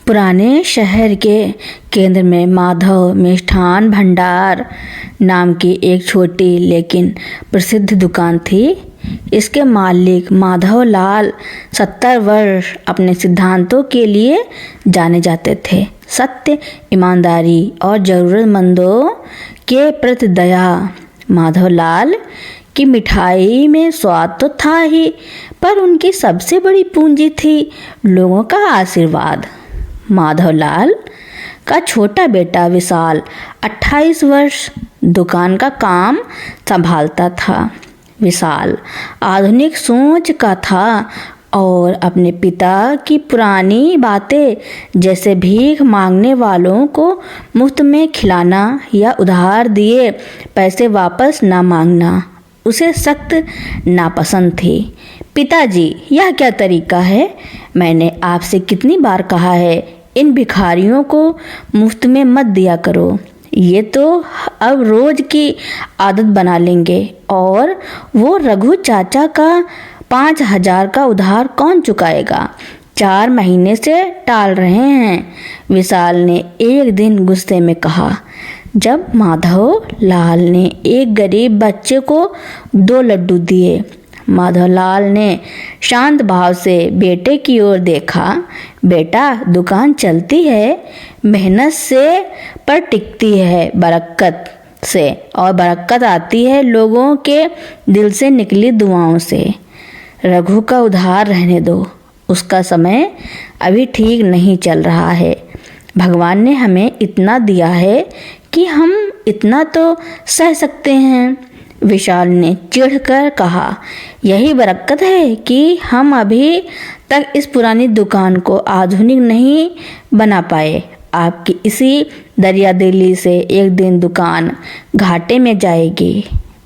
पुराने शहर के केंद्र में माधव मिष्ठान भंडार नाम की एक छोटी लेकिन प्रसिद्ध दुकान थी। इसके मालिक माधवलाल 70 वर्ष अपने सिद्धांतों के लिए जाने जाते थे। सत्य, ईमानदारी और ज़रूरतमंदों के प्रति दया। माधवलाल की मिठाई में स्वाद तो था ही, पर उनकी सबसे बड़ी पूंजी थी लोगों का आशीर्वाद। माधवलाल का छोटा बेटा विशाल 28 वर्ष दुकान का काम संभालता था। विशाल आधुनिक सोच का था और अपने पिता की पुरानी बातें, जैसे भीख मांगने वालों को मुफ्त में खिलाना या उधार दिए पैसे वापस ना मांगना, उसे सख्त नापसंद थी। पिताजी, यह क्या तरीका है? मैंने आपसे कितनी बार कहा है, इन भिखारियों को मुफ्त में मत दिया करो। ये तो अब रोज की आदत बना लेंगे। और वो रघु चाचा का 5,000 का उधार कौन चुकाएगा? 4 महीने से टाल रहे हैं, विशाल ने एक दिन गुस्से में कहा। जब माधव लाल ने एक गरीब बच्चे को 2 लड्डू दिए। माधवलाल ने शांत भाव से बेटे की ओर देखा। बेटा, दुकान चलती है मेहनत से, पर टिकती है बरकत से, और बरकत आती है लोगों के दिल से निकली दुआओं से। रघु का उधार रहने दो, उसका समय अभी ठीक नहीं चल रहा है। भगवान ने हमें इतना दिया है कि हम इतना तो सह सकते हैं। विशाल ने चिढ़कर कहा, यही बरकत है कि हम अभी तक इस पुरानी दुकान को आधुनिक नहीं बना पाए। आपकी इसी दरियादिली से एक दिन दुकान घाटे में जाएगी।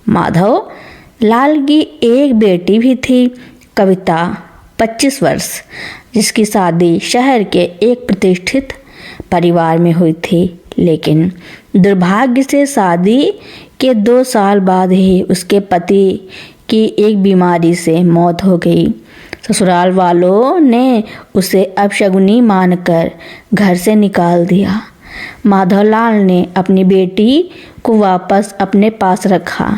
माधव लाल की एक बेटी भी थी, कविता, 25 वर्ष, जिसकी शादी शहर के एक प्रतिष्ठित परिवार में हुई थी। लेकिन दुर्भाग्य से शादी के 2 साल बाद ही उसके पति की एक बीमारी से मौत हो गई। ससुराल वालों ने उसे अपशगुनी मानकर घर से निकाल दिया। माधवलाल ने अपनी बेटी को वापस अपने पास रखा।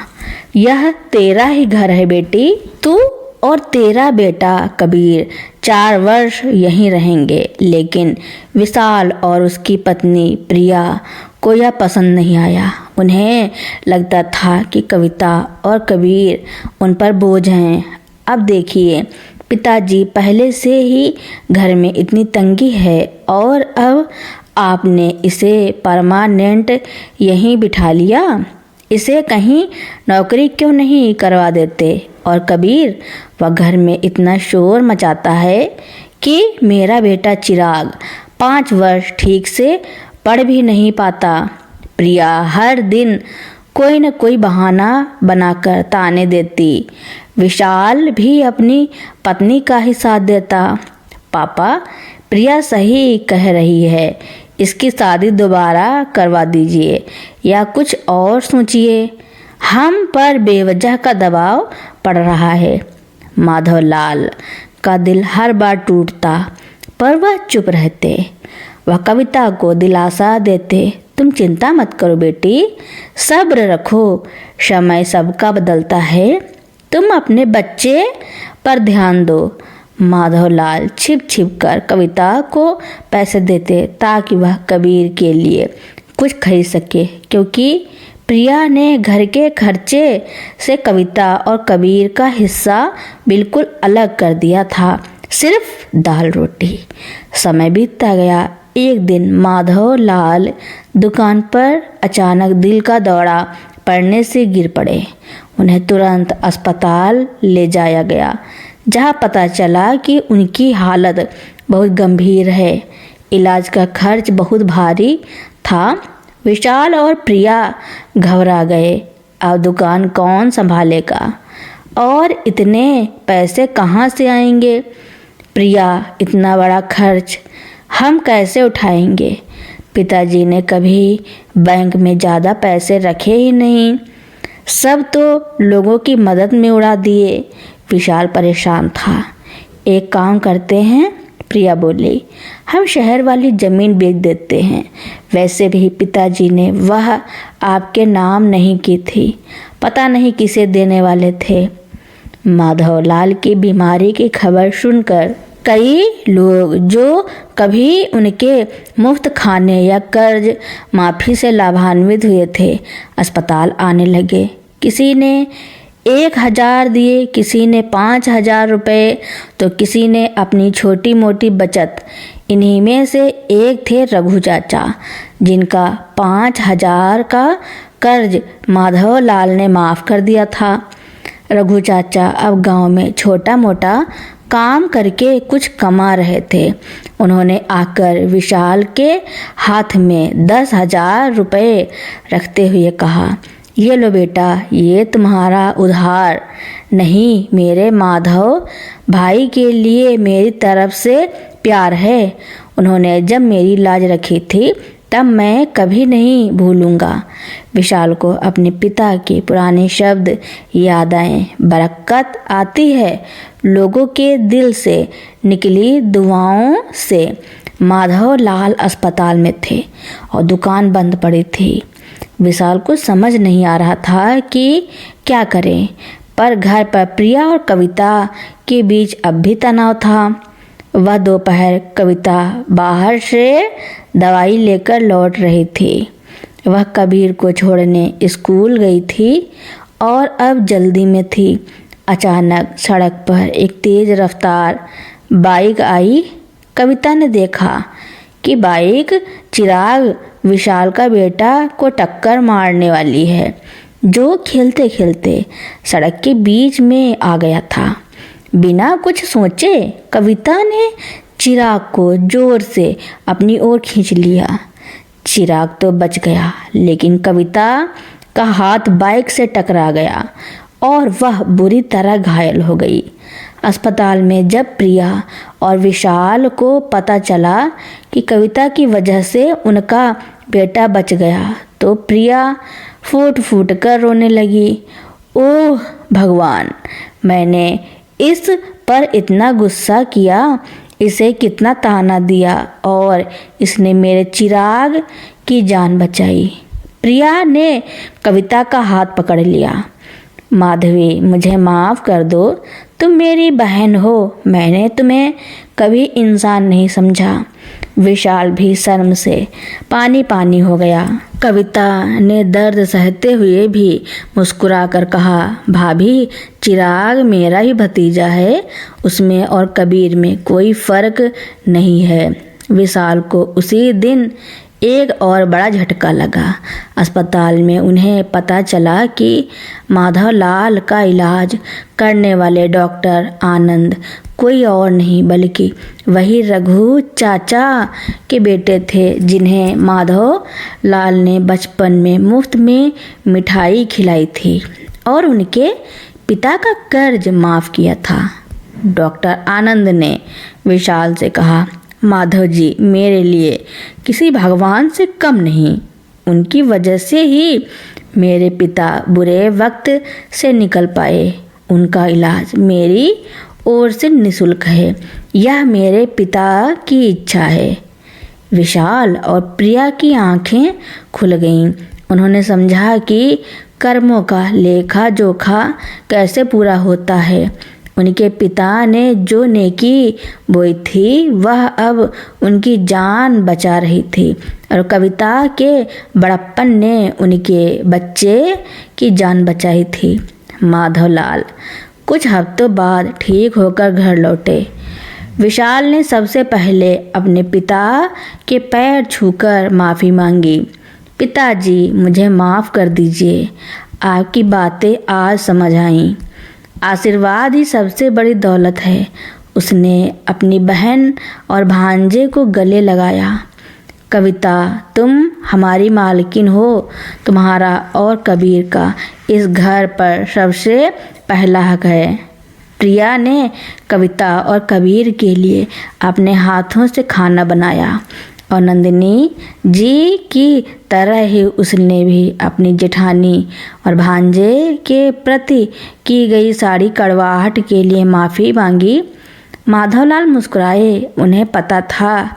यह तेरा ही घर है बेटी, तू और तेरा बेटा कबीर 4 वर्ष यहीं रहेंगे। लेकिन विशाल और उसकी पत्नी प्रिया को यह पसंद नहीं आया। उन्हें लगता था कि कविता और कबीर उन पर बोझ हैं। अब देखिए पिताजी, पहले से ही घर में इतनी तंगी है और अब आपने इसे परमानेंट यहीं बिठा लिया। इसे कहीं नौकरी क्यों नहीं करवा देते? और कबीर, वह घर में इतना शोर मचाता है कि मेरा बेटा चिराग 5 वर्ष ठीक से पढ़ भी नहीं पाता। प्रिया हर दिन कोई न कोई बहाना बनाकर ताने देती। विशाल भी अपनी पत्नी का ही साथ देता। पापा, प्रिया सही कह रही है, इसकी शादी दोबारा करवा दीजिए या कुछ और सोचिए। हम पर बेवजह का दबाव पड़ रहा है। माधवलाल का दिल हर बार टूटता, पर वह चुप रहते। वह कविता को दिलासा देते, तुम चिंता मत करो बेटी, सब्र रखो, समय सबका बदलता है, तुम अपने बच्चे पर ध्यान दो। माधवलाल छिप छिप कर कविता को पैसे देते ताकि वह कबीर के लिए कुछ खरीद सके, क्योंकि प्रिया ने घर के खर्चे से कविता और कबीर का हिस्सा बिल्कुल अलग कर दिया था, सिर्फ दाल रोटी। समय बीतता गया। एक दिन माधवलाल दुकान पर अचानक दिल का दौरा पड़ने से गिर पड़े। उन्हें तुरंत अस्पताल ले जाया गया, जहां पता चला कि उनकी हालत बहुत गंभीर है। इलाज का खर्च बहुत भारी था। विशाल और प्रिया घबरा गए। अब दुकान कौन संभालेगा और इतने पैसे कहाँ से आएंगे? प्रिया, इतना बड़ा खर्च हम कैसे उठाएंगे? पिताजी ने कभी बैंक में ज़्यादा पैसे रखे ही नहीं, सब तो लोगों की मदद में उड़ा दिए। विशाल परेशान था। एक काम करते हैं, प्रिया बोली, हम शहर वाली जमीन बेच देते हैं। वैसे भी पिताजी ने वह आपके नाम नहीं की थी, पता नहीं किसे देने वाले थे। माधवलाल की बीमारी की खबर सुनकर कई लोग जो कभी उनके मुफ्त खाने या कर्ज माफी से लाभान्वित हुए थे, अस्पताल आने लगे। किसी ने 1,000 दिए, किसी ने 5,000 रुपये, तो किसी ने अपनी छोटी मोटी बचत। इन्हीं में से एक थे रघु चाचा, जिनका 5,000 का कर्ज माधवलाल ने माफ़ कर दिया था। रघु चाचा अब गांव में छोटा मोटा काम करके कुछ कमा रहे थे। उन्होंने आकर विशाल के हाथ में 10,000 रुपये रखते हुए कहा, ये लो बेटा, ये तुम्हारा उधार। नहीं, मेरे माधव भाई के लिए मेरी तरफ से प्यार है। उन्होंने जब मेरी लाज रखी थी तब मैं कभी नहीं भूलूंगा। विशाल को अपने पिता के पुराने शब्द याद आए। बरकत आती है लोगों के दिल से निकली दुआओं से। माधवलाल अस्पताल में थे और दुकान बंद पड़ी थी। विशाल को समझ नहीं आ रहा था कि क्या करें, पर घर पर प्रिया और कविता के बीच अब भी तनाव था। वह दोपहर कविता बाहर से दवाई लेकर लौट रही थी। वह कबीर को छोड़ने स्कूल गई थी और अब जल्दी में थी। अचानक सड़क पर एक तेज रफ्तार बाइक आई। कविता ने देखा कि बाइक चिराग, विशाल का बेटा, को टक्कर मारने वाली है, जो खेलते खेलते सड़क के बीच में आ गया था। बिना कुछ सोचे कविता ने चिराग को जोर से अपनी ओर खींच लिया। चिराग तो बच गया, लेकिन कविता का हाथ बाइक से टकरा गया और वह बुरी तरह घायल हो गई। अस्पताल में जब प्रिया और विशाल को पता चला कि कविता की वजह से उनका बेटा बच गया, तो प्रिया फूट फूट कर रोने लगी। ओह भगवान, मैंने इस पर इतना गुस्सा किया, इसे कितना ताना दिया और इसने मेरे चिराग की जान बचाई। प्रिया ने कविता का हाथ पकड़ लिया। माधवी, मुझे माफ़ कर दो, तुम मेरी बहन हो, मैंने तुम्हें कभी इंसान नहीं समझा। विशाल भी शर्म से पानी पानी हो गया। कविता ने दर्द सहते हुए भी मुस्कुराकर कहा, भाभी, चिराग मेरा ही भतीजा है, उसमें और कबीर में कोई फर्क नहीं है। विशाल को उसी दिन एक और बड़ा झटका लगा। अस्पताल में उन्हें पता चला कि माधवलाल का इलाज करने वाले डॉक्टर आनंद कोई और नहीं बल्कि वही रघु चाचा के बेटे थे, जिन्हें माधवलाल ने बचपन में मुफ्त में मिठाई खिलाई थी और उनके पिता का कर्ज माफ़ किया था। डॉक्टर आनंद ने विशाल से कहा, माधव जी मेरे लिए किसी भगवान से कम नहीं। उनकी वजह से ही मेरे पिता बुरे वक्त से निकल पाए। उनका इलाज मेरी ओर से निःशुल्क है। यह मेरे पिता की इच्छा है। विशाल और प्रिया की आंखें खुल गईं। उन्होंने समझा कि कर्मों का लेखा जोखा कैसे पूरा होता है। उनके पिता ने जो नेकी बोई थी वह अब उनकी जान बचा रही थी और कविता के बड़प्पन ने उनके बच्चे की जान बचाई थी। माधवलाल कुछ हफ्तों बाद ठीक होकर घर लौटे। विशाल ने सबसे पहले अपने पिता के पैर छूकर माफ़ी मांगी। पिताजी, मुझे माफ़ कर दीजिए, आपकी बातें आज समझ आईं। आशीर्वाद ही सबसे बड़ी दौलत है। उसने अपनी बहन और भांजे को गले लगाया। कविता, तुम हमारी मालकिन हो। तुम्हारा और कबीर का इस घर पर सबसे पहला हक है। प्रिया ने कविता और कबीर के लिए अपने हाथों से खाना बनाया और नंदिनी जी की तरह ही उसने भी अपनी जेठानी और भांजे के प्रति की गई सारी कड़वाहट के लिए माफ़ी मांगी। माधवलाल मुस्कुराए। उन्हें पता था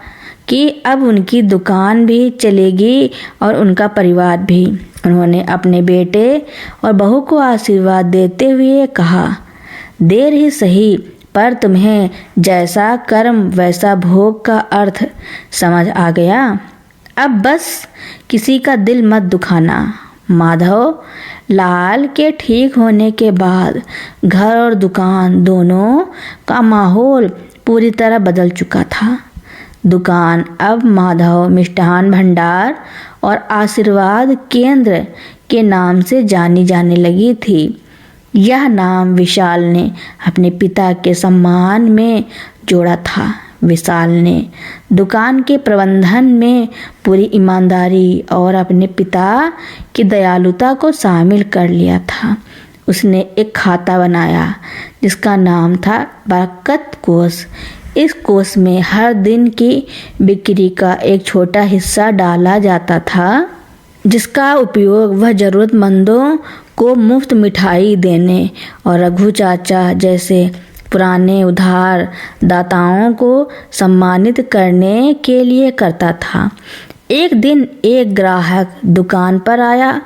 कि अब उनकी दुकान भी चलेगी और उनका परिवार भी। उन्होंने अपने बेटे और बहू को आशीर्वाद देते हुए कहा, देर ही सही, पर तुम्हें जैसा कर्म वैसा भोग का अर्थ समझ आ गया। अब बस किसी का दिल मत दुखाना। माधव लाल के ठीक होने के बाद घर और दुकान दोनों का माहौल पूरी तरह बदल चुका था। दुकान अब माधव मिष्ठान भंडार और आशीर्वाद केंद्र के नाम से जानी जाने लगी थी। यह नाम विशाल ने अपने पिता के सम्मान में जोड़ा था। विशाल ने दुकान के प्रबंधन में पूरी ईमानदारी और अपने पिता की दयालुता को शामिल कर लिया था। उसने एक खाता बनाया जिसका नाम था बरकत कोष। इस कोष में हर दिन की बिक्री का एक छोटा हिस्सा डाला जाता था, जिसका उपयोग वह ज़रूरतमंदों को मुफ्त मिठाई देने और रघु चाचा जैसे पुराने उधार दाताओं को सम्मानित करने के लिए करता था। एक दिन एक ग्राहक दुकान पर आया।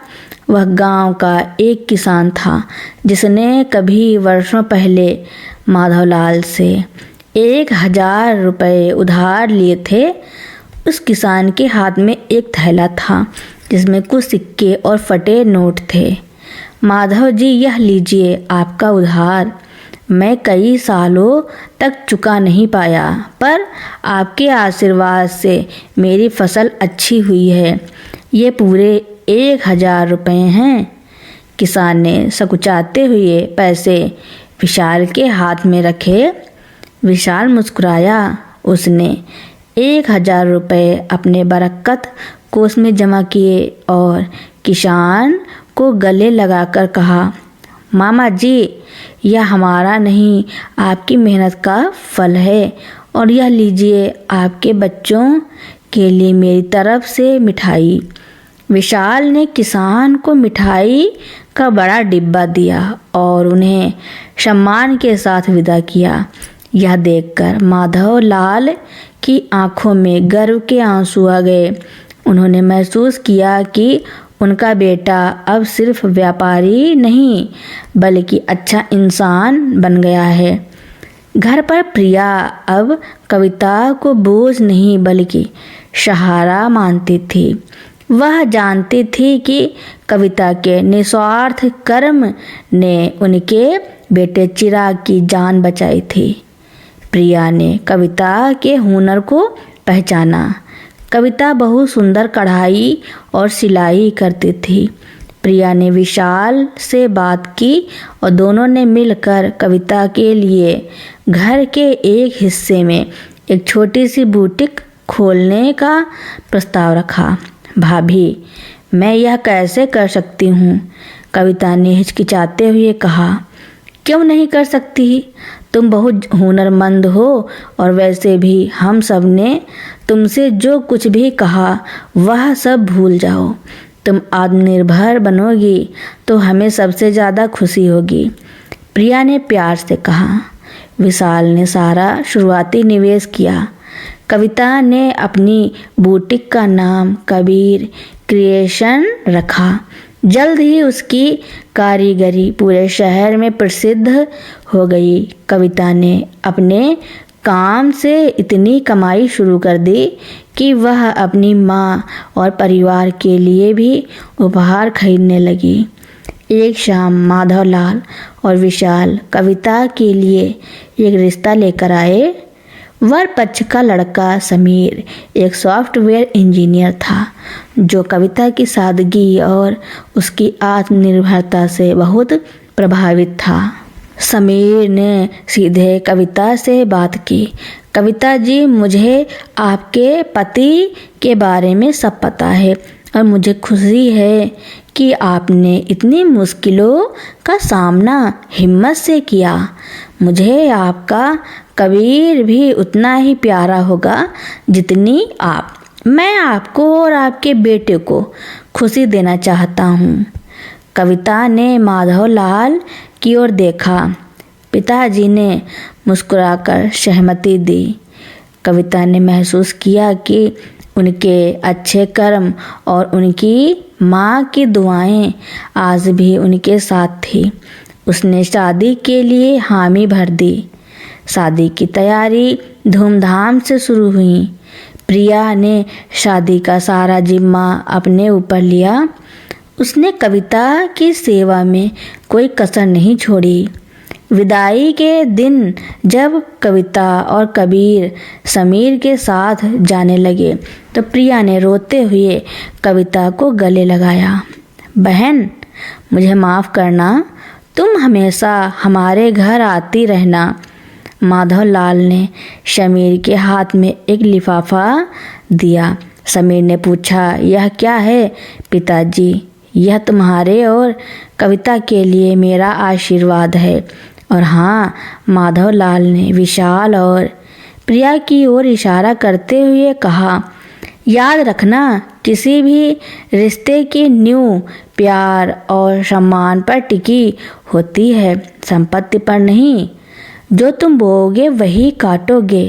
वह गांव का एक किसान था जिसने कभी वर्षों पहले माधवलाल से 1000 रुपये उधार लिए थे। उस किसान के हाथ में एक थैला था जिसमें कुछ सिक्के और फटे नोट थे। माधव जी, यह लीजिए आपका उधार। मैं कई सालों तक चुका नहीं पाया, पर आपके आशीर्वाद से मेरी फसल अच्छी हुई है। ये पूरे 1000 रुपये हैं। किसान ने सकुचाते हुए पैसे विशाल के हाथ में रखे। विशाल मुस्कुराया। उसने 1000 रुपये अपने बरकत कोष में जमा किए और किसान को गले लगाकर कहा, मामा जी, यह हमारा नहीं, आपकी मेहनत का फल है, और यह लीजिए आपके बच्चों के लिए मेरी तरफ से मिठाई। विशाल ने किसान को मिठाई का बड़ा डिब्बा दिया और उन्हें सम्मान के साथ विदा किया। यह देखकर माधव लाल की आंखों में गर्व के आंसू आ गए। उन्होंने महसूस किया कि उनका बेटा अब सिर्फ व्यापारी नहीं बल्कि अच्छा इंसान बन गया है। घर पर प्रिया अब कविता को बोझ नहीं बल्कि सहारा मानती थी। वह जानती थी कि कविता के निस्वार्थ कर्म ने उनके बेटे चिराग की जान बचाई थी। प्रिया ने कविता के हुनर को पहचाना। कविता बहुत सुंदर कढ़ाई और सिलाई करती थी। प्रिया ने विशाल से बात की और दोनों ने मिलकर कविता के लिए घर के एक हिस्से में एक छोटी सी बुटीक खोलने का प्रस्ताव रखा। भाभी, मैं यह कैसे कर सकती हूँ? कविता ने हिचकिचाते हुए कहा। क्यों नहीं कर सकती? तुम बहुत हुनरमंद हो और वैसे भी हम सब ने तुमसे जो कुछ भी कहा वह सब भूल जाओ। तुम आत्मनिर्भर बनोगी तो हमें सबसे ज़्यादा खुशी होगी, प्रिया ने प्यार से कहा। विशाल ने सारा शुरुआती निवेश किया। कविता ने अपनी बुटीक का नाम कबीर क्रिएशन रखा। जल्द ही उसकी कारीगरी पूरे शहर में प्रसिद्ध हो गई। कविता ने अपने काम से इतनी कमाई शुरू कर दी कि वह अपनी माँ और परिवार के लिए भी उपहार खरीदने लगी। एक शाम माधवलाल और विशाल कविता के लिए एक रिश्ता लेकर आए। वर पक्ष का लड़का समीर एक सॉफ्टवेयर इंजीनियर था जो कविता की सादगी और उसकी आत्मनिर्भरता से बहुत प्रभावित था। समीर ने सीधे कविता से बात की। कविता जी, मुझे आपके पति के बारे में सब पता है और मुझे खुशी है कि आपने इतनी मुश्किलों का सामना हिम्मत से किया। मुझे आपका कबीर भी उतना ही प्यारा होगा जितनी आप। मैं आपको और आपके बेटे को खुशी देना चाहता हूँ। कविता ने माधवलाल की ओर देखा। पिताजी ने मुस्कुराकर सहमति दी। कविता ने महसूस किया कि उनके अच्छे कर्म और उनकी माँ की दुआएं आज भी उनके साथ थी। उसने शादी के लिए हामी भर दी। शादी की तैयारी धूमधाम से शुरू हुई। प्रिया ने शादी का सारा जिम्मा अपने ऊपर लिया। उसने कविता की सेवा में कोई कसर नहीं छोड़ी। विदाई के दिन जब कविता और कबीर समीर के साथ जाने लगे तो प्रिया ने रोते हुए कविता को गले लगाया। बहन, मुझे माफ़ करना, तुम हमेशा हमारे घर आती रहना। माधवलाल ने समीर के हाथ में एक लिफाफा दिया। समीर ने पूछा, यह क्या है पिताजी? यह तुम्हारे और कविता के लिए मेरा आशीर्वाद है। और हाँ, माधवलाल ने विशाल और प्रिया की ओर इशारा करते हुए कहा, याद रखना, किसी भी रिश्ते की नींव प्यार और सम्मान पर टिकी होती है, संपत्ति पर नहीं। जो तुम बोओगे वही काटोगे।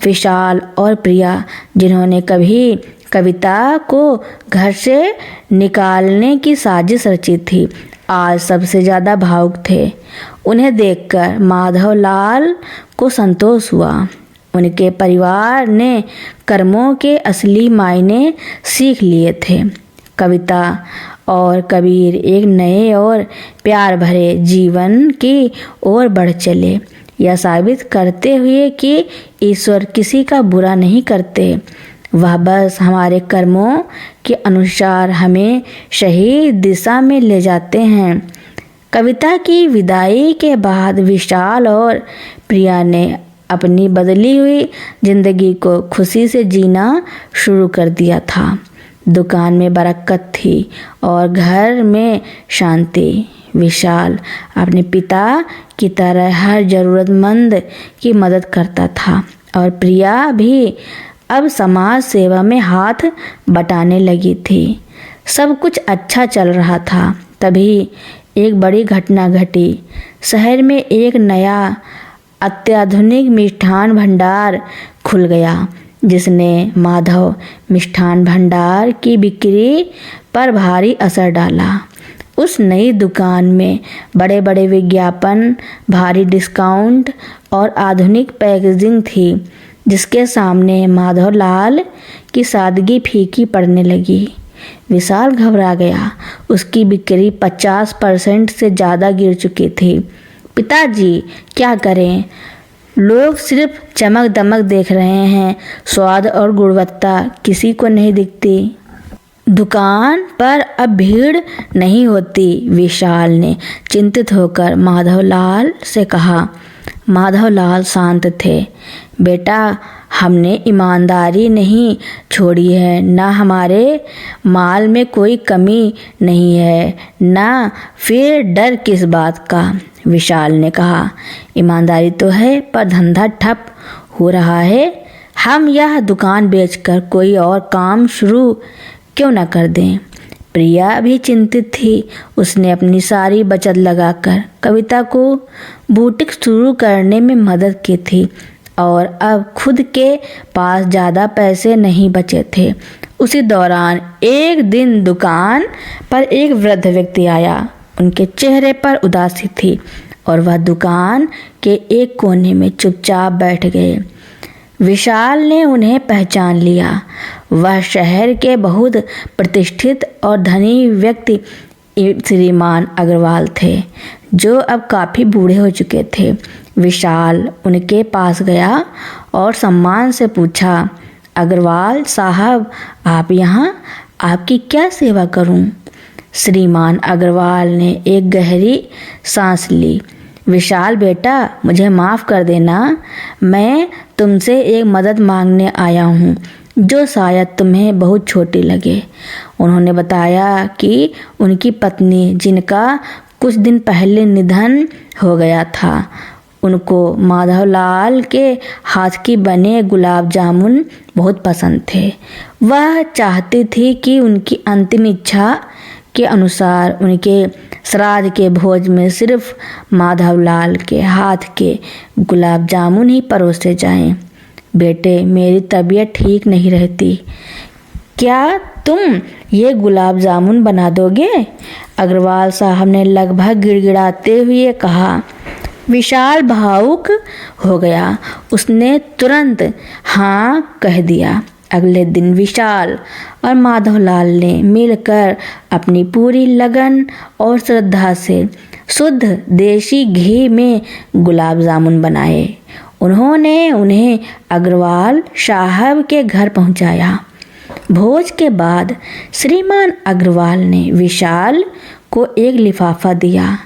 विशाल और प्रिया, जिन्होंने कभी कविता को घर से निकालने की साजिश रची थी, आज सबसे ज़्यादा भावुक थे। उन्हें देखकर माधवलाल को संतोष हुआ। उनके परिवार ने कर्मों के असली मायने सीख लिए थे। कविता और कबीर एक नए और प्यार भरे जीवन की ओर बढ़ चले, यह साबित करते हुए कि ईश्वर किसी का बुरा नहीं करते, वह बस हमारे कर्मों के अनुसार हमें सही दिशा में ले जाते हैं। कविता की विदाई के बाद विशाल और प्रिया ने अपनी बदली हुई जिंदगी को खुशी से जीना शुरू कर दिया था। दुकान में बरकत थी और घर में शांति। विशाल अपने पिता की तरह हर ज़रूरतमंद की मदद करता था और प्रिया भी अब समाज सेवा में हाथ बटाने लगी थी। सब कुछ अच्छा चल रहा था। तभी एक बड़ी घटना घटी। शहर में एक नया अत्याधुनिक मिष्ठान भंडार खुल गया, जिसने माधव मिष्ठान भंडार की बिक्री पर भारी असर डाला। उस नई दुकान में बड़े बड़े विज्ञापन, भारी डिस्काउंट और आधुनिक पैकेजिंग थी, जिसके सामने माधवलाल की सादगी फीकी पड़ने लगी। विशाल घबरा गया। उसकी बिक्री 50% से ज़्यादा गिर चुकी थी। पिताजी, क्या करें? लोग सिर्फ चमक दमक देख रहे हैं, स्वाद और गुणवत्ता किसी को नहीं दिखती। दुकान पर अब भीड़ नहीं होती, विशाल ने चिंतित होकर माधवलाल से कहा। माधवलाल शांत थे। बेटा, हमने ईमानदारी नहीं छोड़ी है, ना हमारे माल में कोई कमी नहीं है, ना फिर डर किस बात का? विशाल ने कहा। ईमानदारी तो है, पर धंधा ठप हो रहा है। हम यह दुकान बेचकर कोई और काम शुरू क्यों न कर दें? प्रिया भी चिंतित थी। उसने अपनी सारी बचत लगाकर कविता को बुटीक शुरू करने में मदद की थी और अब खुद के पास ज़्यादा पैसे नहीं बचे थे। उसी दौरान एक दिन दुकान पर एक वृद्ध व्यक्ति आया। उनके चेहरे पर उदासी थी और वह दुकान के एक कोने में चुपचाप बैठ गए। विशाल ने उन्हें पहचान लिया। वह शहर के बहुत प्रतिष्ठित और धनी व्यक्ति श्रीमान अग्रवाल थे, जो अब काफ़ी बूढ़े हो चुके थे। विशाल उनके पास गया और सम्मान से पूछा, अग्रवाल साहब, आप यहाँ? आपकी क्या सेवा करूँ? श्रीमान अग्रवाल ने एक गहरी सांस ली। विशाल बेटा, मुझे माफ़ कर देना, मैं तुमसे एक मदद मांगने आया हूँ जो शायद तुम्हें बहुत छोटी लगे। उन्होंने बताया कि उनकी पत्नी, जिनका कुछ दिन पहले निधन हो गया था, उनको माधवलाल के हाथ की बने गुलाब जामुन बहुत पसंद थे। वह चाहती थी कि उनकी अंतिम इच्छा के अनुसार उनके श्राद्ध के भोज में सिर्फ माधवलाल के हाथ के गुलाब जामुन ही परोसे जाएं। बेटे, मेरी तबीयत ठीक नहीं रहती, क्या तुम ये गुलाब जामुन बना दोगे? अग्रवाल साहब ने लगभग गिड़गिड़ाते हुए कहा। विशाल भावुक हो गया। उसने तुरंत हाँ कह दिया। अगले दिन विशाल और माधवलाल ने मिलकर अपनी पूरी लगन और श्रद्धा से शुद्ध देसी घी में गुलाब जामुन बनाए। उन्होंने उन्हें अग्रवाल साहब के घर पहुंचाया। भोज के बाद श्रीमान अग्रवाल ने विशाल को एक लिफाफा दिया।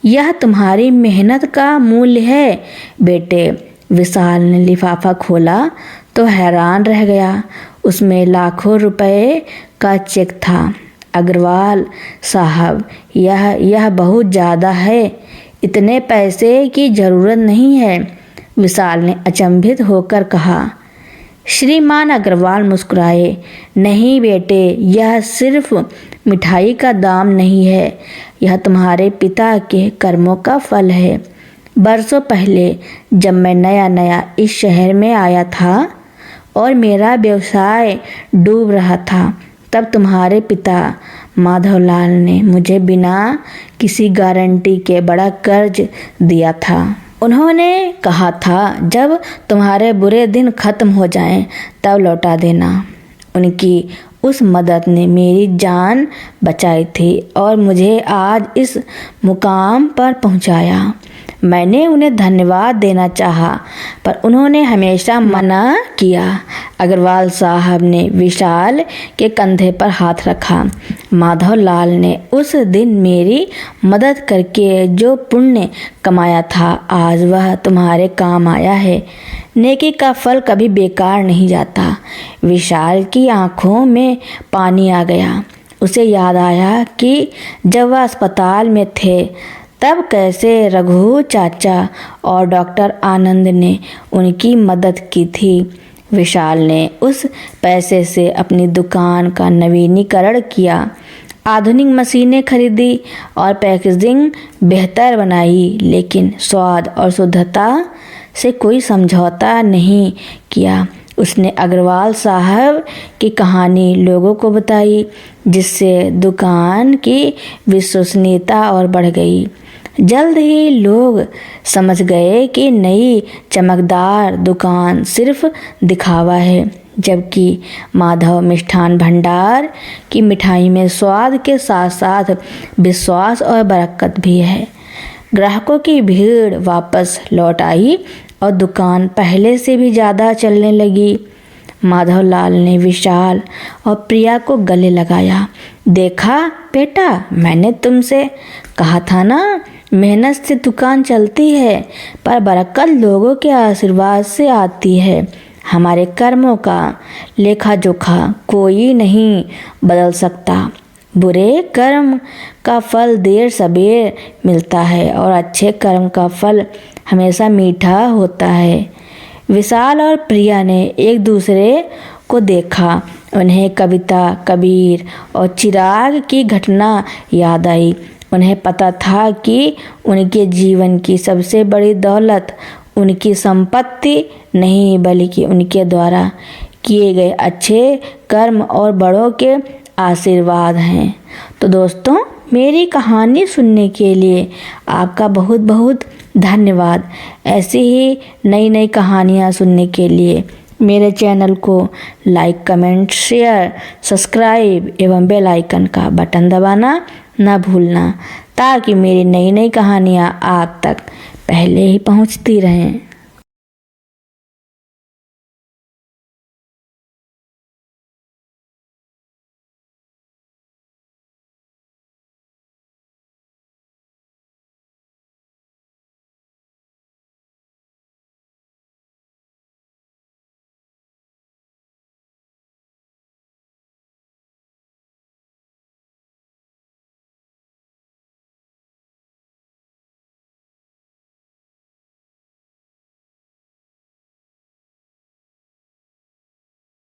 यह तुम्हारी मेहनत का मूल्य है बेटे। विशाल ने लिफाफा खोला तो हैरान रह गया। उसमें लाखों रुपए का चेक था। अग्रवाल साहब, यह बहुत ज़्यादा है। इतने पैसे की ज़रूरत नहीं है, विशाल ने अचंभित होकर कहा। श्रीमान अग्रवाल मुस्कुराए। नहीं बेटे, यह सिर्फ मिठाई का दाम नहीं है, यह तुम्हारे पिता के कर्मों का फल है। बरसों पहले जब मैं नया इस शहर में आया था और मेरा व्यवसाय डूब रहा था, तब तुम्हारे पिता माधवलाल ने मुझे बिना किसी गारंटी के बड़ा कर्ज दिया था। उन्होंने कहा था जब तुम्हारे बुरे दिन खत्म हो जाएं तब लौटा देना। उनकी उस मदद ने मेरी जान बचाई थी और मुझे आज इस मुकाम पर पहुंचाया। मैंने उन्हें धन्यवाद देना चाहा, पर उन्होंने हमेशा मना किया। अग्रवाल साहब ने विशाल के कंधे पर हाथ रखा। माधवलाल ने उस दिन मेरी मदद करके जो पुण्य कमाया था, आज वह तुम्हारे काम आया है। नेकी का फल कभी बेकार नहीं जाता। विशाल की आंखों में पानी आ गया। उसे याद आया कि जब वह अस्पताल में थे तब कैसे रघु चाचा और डॉक्टर आनंद ने उनकी मदद की थी। विशाल ने उस पैसे से अपनी दुकान का नवीनीकरण किया, आधुनिक मशीनें खरीदी और पैकेजिंग बेहतर बनाई, लेकिन स्वाद और शुद्धता से कोई समझौता नहीं किया। उसने अग्रवाल साहब की कहानी लोगों को बताई, जिससे दुकान की विश्वसनीयता और बढ़ गई। जल्द ही लोग समझ गए कि नई चमकदार दुकान सिर्फ दिखावा है, जबकि माधव मिष्ठान भंडार की मिठाई में स्वाद के साथ साथ विश्वास और बरकत भी है। ग्राहकों की भीड़ वापस लौट आई और दुकान पहले से भी ज़्यादा चलने लगी। माधवलाल ने विशाल और प्रिया को गले लगाया। देखा बेटा, मैंने तुमसे कहा था ना, मेहनत से दुकान चलती है, पर बरकत लोगों के आशीर्वाद से आती है। हमारे कर्मों का लेखा जोखा कोई नहीं बदल सकता। बुरे कर्म का फल देर सबेर मिलता है और अच्छे कर्म का फल हमेशा मीठा होता है। विशाल और प्रिया ने एक दूसरे को देखा। उन्हें कविता, कबीर और चिराग की घटना याद आई। उन्हें पता था कि उनके जीवन की सबसे बड़ी दौलत उनकी संपत्ति नहीं, बल्कि उनके द्वारा किए गए अच्छे कर्म और बड़ों के आशीर्वाद हैं। तो दोस्तों, मेरी कहानी सुनने के लिए आपका बहुत बहुत धन्यवाद। ऐसी ही नई नई कहानियाँ सुनने के लिए मेरे चैनल को लाइक, कमेंट, शेयर, सब्सक्राइब एवं बेल आइकन का बटन दबाना न भूलना, ताकि मेरी नई नई कहानियाँ आप तक पहले ही पहुँचती रहें।